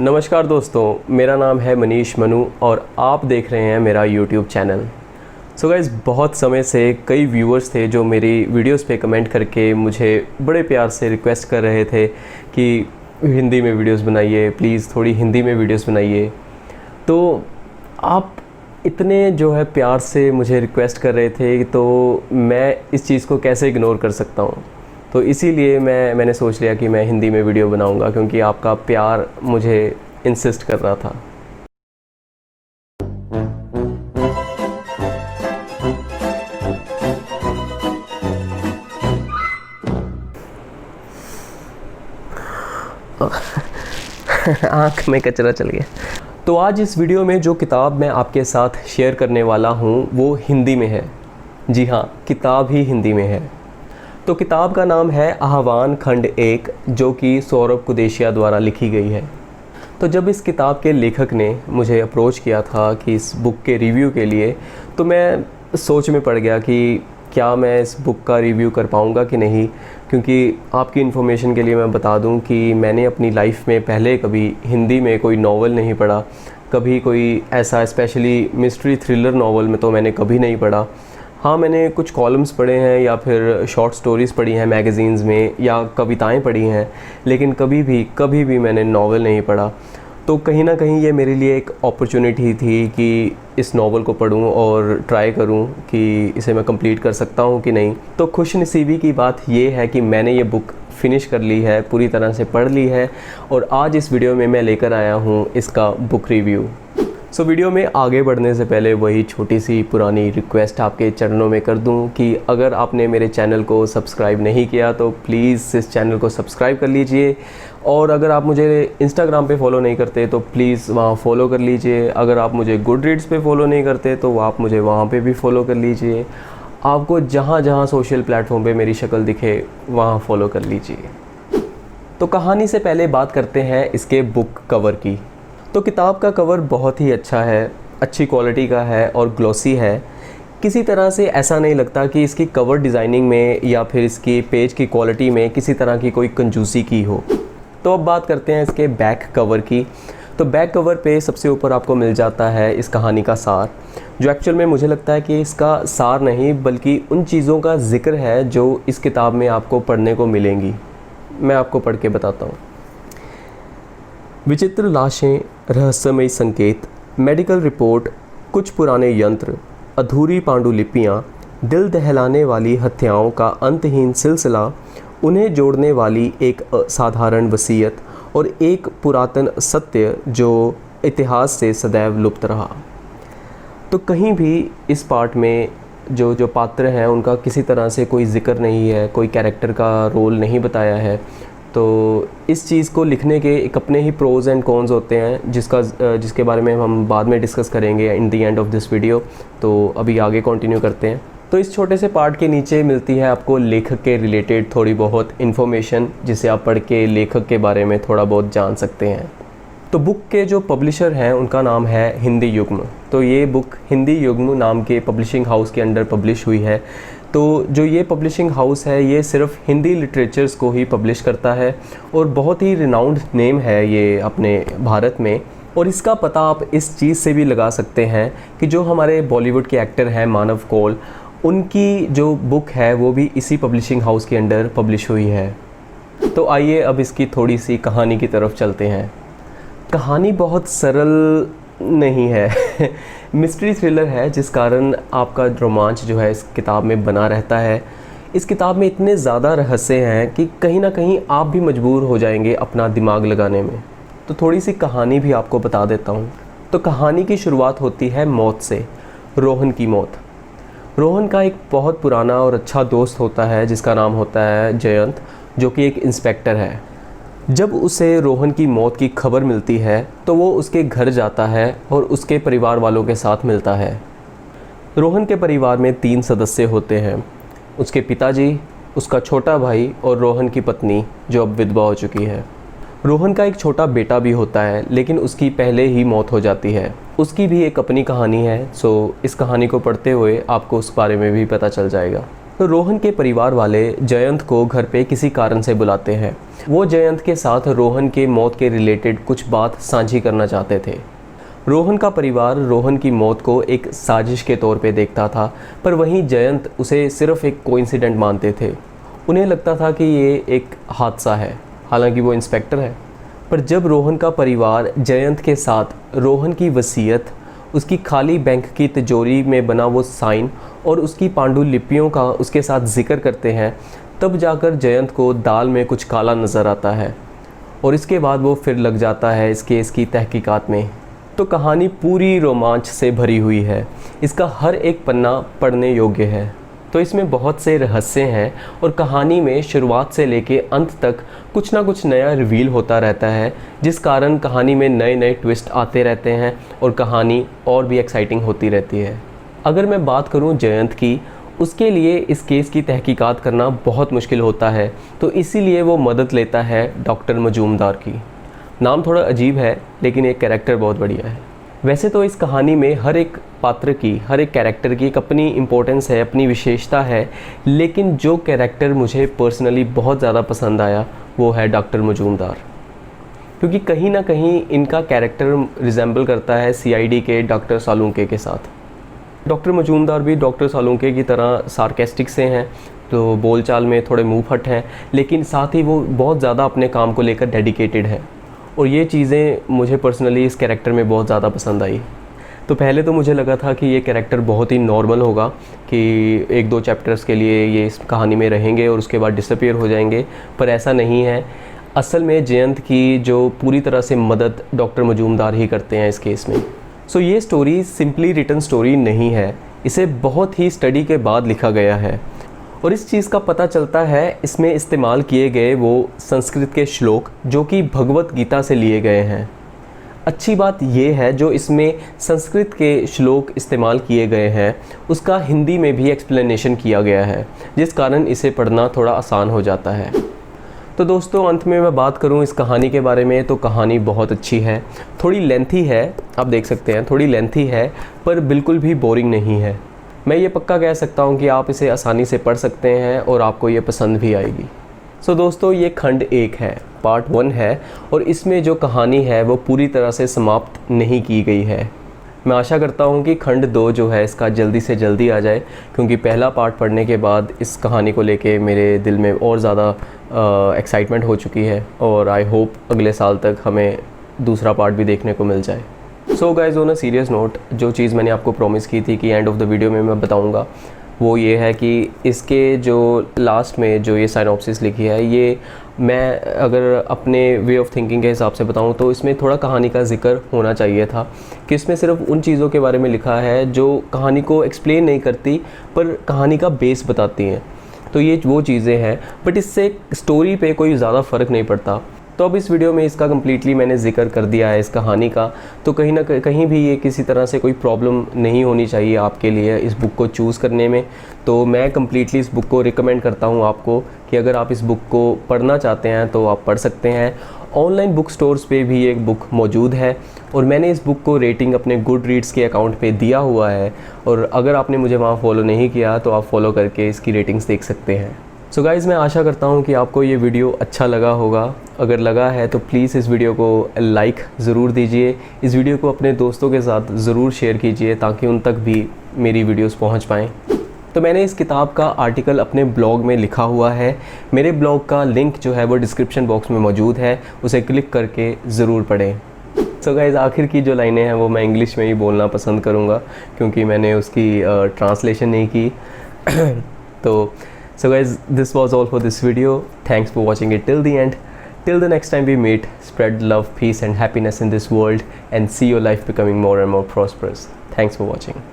नमस्कार दोस्तों, मेरा नाम है मनीष मनु और आप देख रहे हैं मेरा YouTube चैनल। सो गाइस, बहुत समय से कई व्यूअर्स थे जो मेरी वीडियोस पे कमेंट करके मुझे बड़े प्यार से रिक्वेस्ट कर रहे थे कि हिंदी में वीडियोस बनाइए, प्लीज़ थोड़ी हिंदी में वीडियोस बनाइए। तो आप इतने जो है प्यार से मुझे रिक्वेस्ट कर रहे थे, तो मैं इस चीज़ को कैसे इग्नोर कर सकता हूँ। तो इसीलिए मैंने सोच लिया कि मैं हिंदी में वीडियो बनाऊंगा, क्योंकि आपका प्यार मुझे इंसिस्ट कर रहा था। आँख में कचरा चल गया। तो आज इस वीडियो में जो किताब मैं आपके साथ शेयर करने वाला हूँ वो हिंदी में है। जी हाँ, किताब ही हिंदी में है। तो किताब का नाम है आह्वान खंड 1, जो कि सौरभ कुदेशिया द्वारा लिखी गई है। तो जब इस किताब के लेखक ने मुझे अप्रोच किया था कि इस बुक के रिव्यू के लिए, तो मैं सोच में पड़ गया कि क्या मैं इस बुक का रिव्यू कर पाऊँगा कि नहीं। क्योंकि आपकी इन्फॉर्मेशन के लिए मैं बता दूं कि मैंने अपनी लाइफ में पहले कभी हिंदी में कोई नावल नहीं पढ़ा, कभी कोई ऐसा स्पेशली मिस्ट्री थ्रिलर नावल में तो मैंने कभी नहीं पढ़ा। हाँ, मैंने कुछ कॉलम्स पढ़े हैं या फिर शॉर्ट स्टोरीज़ पढ़ी हैं मैगज़ीन्स में, या कविताएं पढ़ी हैं, लेकिन कभी भी मैंने नावल नहीं पढ़ा। तो कहीं ना कहीं ये मेरे लिए एक अपॉर्चुनिटी थी कि इस नावल को पढूं और ट्राई करूं कि इसे मैं कंप्लीट कर सकता हूं कि नहीं। तो खुशनसीबी की बात ये है कि मैंने ये बुक फिनिश कर ली है, पूरी तरह से पढ़ ली है, और आज इस वीडियो में मैं लेकर आया हूं इसका बुक रिव्यू। सो वीडियो में आगे बढ़ने से पहले वही छोटी सी पुरानी रिक्वेस्ट आपके चरणों में कर दूं कि अगर आपने मेरे चैनल को सब्सक्राइब नहीं किया तो प्लीज़ इस चैनल को सब्सक्राइब कर लीजिए। और अगर आप मुझे इंस्टाग्राम पे फॉलो नहीं करते तो प्लीज़ वहाँ फॉलो कर लीजिए। अगर आप मुझे गुड रीड्स पे फॉलो नहीं करते तो आप मुझे वहाँ पे भी फॉलो कर लीजिए। आपको जहाँ जहाँ सोशल प्लेटफॉर्म पे मेरी शक्ल दिखे वहाँ फॉलो कर लीजिए। तो कहानी से पहले बात करते हैं इसके बुक कवर की। तो किताब का कवर बहुत ही अच्छा है, अच्छी क्वालिटी का है और ग्लॉसी है। किसी तरह से ऐसा नहीं लगता कि इसकी कवर डिज़ाइनिंग में या फिर इसकी पेज की क्वालिटी में किसी तरह की कोई कंजूसी की हो। तो अब बात करते हैं इसके बैक कवर की। तो बैक कवर पे सबसे ऊपर आपको मिल जाता है इस कहानी का सार, जो एक्चुअल में मुझे लगता है कि इसका सार नहीं बल्कि उन चीज़ों का जिक्र है जो इस किताब में आपको पढ़ने को मिलेंगी। मैं आपको पढ़ के बताता हूँ। विचित्र लाशें, रहस्यमयी संकेत, मेडिकल रिपोर्ट, कुछ पुराने यंत्र, अधूरी पांडुलिपियाँ, दिल दहलाने वाली हत्याओं का अंतहीन सिलसिला, उन्हें जोड़ने वाली एक असाधारण वसीयत और एक पुरातन सत्य जो इतिहास से सदैव लुप्त रहा। तो कहीं भी इस पार्ट में जो पात्र हैं उनका किसी तरह से कोई जिक्र नहीं है, कोई कैरेक्टर का रोल नहीं बताया है। तो इस चीज़ को लिखने के एक अपने ही प्रोज एंड कॉन्स होते हैं, जिसके बारे में हम बाद में डिस्कस करेंगे in the end of this video. तो अभी आगे कंटिन्यू करते हैं। तो इस छोटे से पार्ट के नीचे मिलती है आपको लेखक के रिलेटेड थोड़ी बहुत इन्फॉर्मेशन, जिसे आप पढ़ के लेखक के बारे में थोड़ा बहुत जान सकते हैं। तो बुक के जो पब्लिशर हैं उनका नाम है हिंदी युग्म। तो ये बुक हिंदी युग्म नाम के पब्लिशिंग हाउस के अंडर पब्लिश हुई है। तो जो ये पब्लिशिंग हाउस है ये सिर्फ हिंदी लिटरेचर्स को ही पब्लिश करता है और बहुत ही रिनाउंड नेम है ये अपने भारत में। और इसका पता आप इस चीज़ से भी लगा सकते हैं कि जो हमारे बॉलीवुड के एक्टर हैं मानव कौल, उनकी जो बुक है वो भी इसी पब्लिशिंग हाउस के अंडर पब्लिश हुई है। तो आइए अब इसकी थोड़ी सी कहानी की तरफ चलते हैं। कहानी बहुत सरल नहीं है मिस्ट्री थ्रिलर है, जिस कारण आपका रोमांच जो है इस किताब में बना रहता है। इस किताब में इतने ज़्यादा रहस्य हैं कि कहीं ना कहीं आप भी मजबूर हो जाएंगे अपना दिमाग लगाने में। तो थोड़ी सी कहानी भी आपको बता देता हूँ। तो कहानी की शुरुआत होती है मौत से, रोहन की मौत। रोहन का एक बहुत पुराना और अच्छा दोस्त होता है जिसका नाम होता है जयंत, जो कि एक इंस्पेक्टर है। जब उसे रोहन की मौत की खबर मिलती है तो वो उसके घर जाता है और उसके परिवार वालों के साथ मिलता है। रोहन के परिवार में 3 सदस्य होते हैं, उसके पिताजी, उसका छोटा भाई और रोहन की पत्नी जो अब विधवा हो चुकी है। रोहन का एक छोटा बेटा भी होता है, लेकिन उसकी पहले ही मौत हो जाती है। उसकी भी एक अपनी कहानी है। सो इस कहानी को पढ़ते हुए आपको उस बारे में भी पता चल जाएगा। तो रोहन के परिवार वाले जयंत को घर पे किसी कारण से बुलाते हैं। वो जयंत के साथ रोहन के मौत के रिलेटेड कुछ बात साझी करना चाहते थे। रोहन का परिवार रोहन की मौत को एक साजिश के तौर पे देखता था, पर वहीं जयंत उसे सिर्फ एक कोइंसिडेंट मानते थे। उन्हें लगता था कि ये एक हादसा है, हालांकि वो इंस्पेक्टर है। पर जब रोहन का परिवार जयंत के साथ रोहन की वसीयत, उसकी खाली बैंक की तिजोरी में बना वो साइन और उसकी पांडुलिपियों का उसके साथ जिक्र करते हैं, तब जाकर जयंत को दाल में कुछ काला नज़र आता है और इसके बाद वो फिर लग जाता है इस केस की तहकीकात में। तो कहानी पूरी रोमांच से भरी हुई है। इसका हर एक पन्ना पढ़ने योग्य है। तो इसमें बहुत से रहस्य हैं और कहानी में शुरुआत से लेके अंत तक कुछ ना कुछ नया रिवील होता रहता है, जिस कारण कहानी में नए नए ट्विस्ट आते रहते हैं और कहानी और भी एक्साइटिंग होती रहती है। अगर मैं बात करूं जयंत की, उसके लिए इस केस की तहकीकात करना बहुत मुश्किल होता है, तो इसीलिए वो मदद लेता है डॉक्टर मजूमदार की। नाम थोड़ा अजीब है, लेकिन एक कैरेक्टर बहुत बढ़िया है। वैसे तो इस कहानी में हर एक पात्र की, हर एक कैरेक्टर की एक अपनी इम्पोर्टेंस है, अपनी विशेषता है, लेकिन जो कैरेक्टर मुझे पर्सनली बहुत ज़्यादा पसंद आया वो है डॉक्टर मजूमदार, क्योंकि कहीं ना कहीं इनका कैरेक्टर रिजेंबल करता है सीआईडी के डॉक्टर सालुंके के साथ। डॉक्टर मजूमदार भी डॉक्टर सालुंके की तरह सार्केस्टिक से हैं, तो बोलचाल में थोड़े मुँह फट हैं, लेकिन साथ ही वो बहुत ज़्यादा अपने काम को लेकर डेडिकेटेड है और ये चीज़ें मुझे पर्सनली इस कैरेक्टर में बहुत ज़्यादा पसंद आई। तो पहले तो मुझे लगा था कि ये कैरेक्टर बहुत ही नॉर्मल होगा, कि 1-2 चैप्टर्स के लिए ये इस कहानी में रहेंगे और उसके बाद डिसअपीयर हो जाएंगे, पर ऐसा नहीं है। असल में जयंत की जो पूरी तरह से मदद डॉक्टर मजूमदार ही करते हैं इस केस में। सो ये स्टोरी सिंपली रिटन स्टोरी नहीं है, इसे बहुत ही स्टडी के बाद लिखा गया है और इस चीज़ का पता चलता है इसमें इस्तेमाल किए गए वो संस्कृत के श्लोक जो कि भगवत गीता से लिए गए हैं। अच्छी बात ये है जो इसमें संस्कृत के श्लोक इस्तेमाल किए गए हैं उसका हिंदी में भी एक्सप्लेनेशन किया गया है, जिस कारण इसे पढ़ना थोड़ा आसान हो जाता है। तो दोस्तों, अंत में मैं बात करूं इस कहानी के बारे में, तो कहानी बहुत अच्छी है। थोड़ी लेंथी है, आप देख सकते हैं थोड़ी लेंथी है, पर बिल्कुल भी बोरिंग नहीं है। मैं ये पक्का कह सकता हूँ कि आप इसे आसानी से पढ़ सकते हैं और आपको ये पसंद भी आएगी। सो दोस्तों, ये खंड 1 है, पार्ट 1 है और इसमें जो कहानी है वो पूरी तरह से समाप्त नहीं की गई है। मैं आशा करता हूँ कि खंड 2 जो है इसका जल्दी से जल्दी आ जाए, क्योंकि पहला पार्ट पढ़ने के बाद इस कहानी को लेके मेरे दिल में और ज़्यादा एक्साइटमेंट हो चुकी है और आई होप अगले साल तक हमें दूसरा पार्ट भी देखने को मिल जाए। So guys, on a serious note, जो चीज़ मैंने आपको प्रॉमिस की थी कि एंड ऑफ द वीडियो में मैं बताऊंगा, वो ये है कि इसके जो लास्ट में जो ये साइनॉप्सिस लिखी है, ये मैं अगर अपने वे ऑफ थिंकिंग के हिसाब से बताऊं तो इसमें थोड़ा कहानी का जिक्र होना चाहिए था, कि इसमें सिर्फ उन चीज़ों के बारे में लिखा है जो कहानी को एक्सप्लेन नहीं करती पर कहानी का बेस बताती हैं। तो ये वो चीज़ें हैं, बट इससे स्टोरी पे कोई ज़्यादा फ़र्क नहीं पड़ता। तो अब इस वीडियो में इसका कम्प्लीटली मैंने जिक्र कर दिया है इस कहानी का, तो कहीं ना कहीं भी ये किसी तरह से कोई प्रॉब्लम नहीं होनी चाहिए आपके लिए इस बुक को चूज़ करने में। तो मैं कम्प्लीटली इस बुक को रिकमेंड करता हूँ आपको कि अगर आप इस बुक को पढ़ना चाहते हैं तो आप पढ़ सकते हैं। ऑनलाइन बुक स्टोर्स पे भी एक बुक मौजूद है और मैंने इस बुक को रेटिंग अपने गुड रीड्स के अकाउंट पे दिया हुआ है, और अगर आपने मुझे वहाँ फॉलो नहीं किया तो आप फॉलो करके इसकी रेटिंग्स देख सकते हैं। सो गाइज़, मैं आशा करता हूँ कि आपको ये वीडियो अच्छा लगा होगा। अगर लगा है तो प्लीज़ इस वीडियो को लाइक ज़रूर दीजिए, इस वीडियो को अपने दोस्तों के साथ ज़रूर शेयर कीजिए ताकि उन तक भी मेरी वीडियोस पहुँच पाएँ। तो मैंने इस किताब का आर्टिकल अपने ब्लॉग में लिखा हुआ है, मेरे ब्लॉग का लिंक जो है वो डिस्क्रिप्शन बॉक्स में मौजूद है, उसे क्लिक करके ज़रूर पढ़ें। सो गाइज़, आखिर की जो लाइनें हैं वो मैं इंग्लिश में ही बोलना पसंद करूँगा क्योंकि मैंने उसकी ट्रांसलेशन नहीं की। तो so guys, this was all for this video. Thanks for watching it till the end. Till the next time we meet, spread love, peace and happiness in this world and see your life becoming more and more prosperous. Thanks for watching.